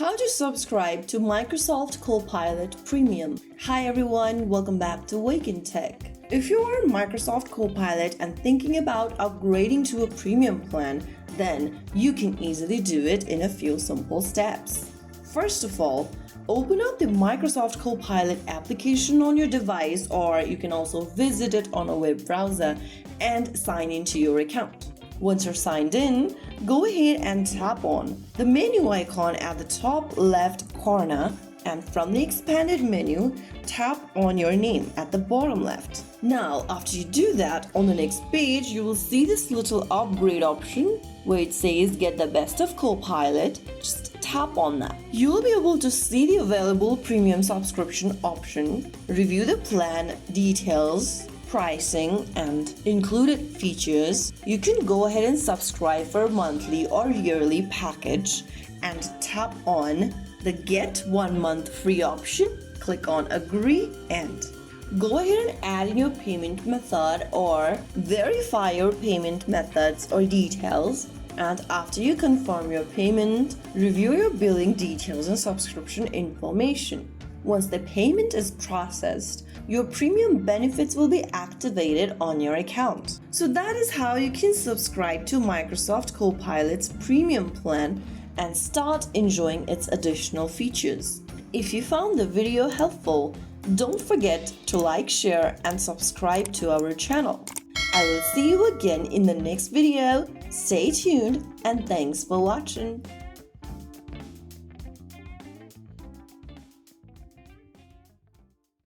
How to subscribe to Microsoft Copilot Premium. Hi everyone, welcome back to Wake&Tech. If you are on Microsoft Copilot and thinking about upgrading to a premium plan, then you can easily do it in a few simple steps. First of all, open up the Microsoft Copilot application on your device, or you can also visit it on a web browser and sign into your account. Once you're signed in, go ahead and tap on the menu icon at the top left corner, and from the expanded menu, tap on your name at the bottom left. Now, after you do that, on the next page, you will see this little upgrade option where it says Get the Best of Copilot. Just tap on that. You will be able to see the available premium subscription option, review the plan details, pricing, and included features. You can go ahead and subscribe for a monthly or yearly package and tap on the Get 1 month free option. Click on Agree and go ahead and add in your payment method or verify your payment methods or details. And after you confirm your payment, review your billing details and subscription information. Once the payment is processed, your premium benefits will be activated on your account. So that is how you can subscribe to Microsoft Copilot's premium plan and start enjoying its additional features. If you found the video helpful, don't forget to like, share, and subscribe to our channel. I will see you again in the next video. Stay tuned and thanks for watching.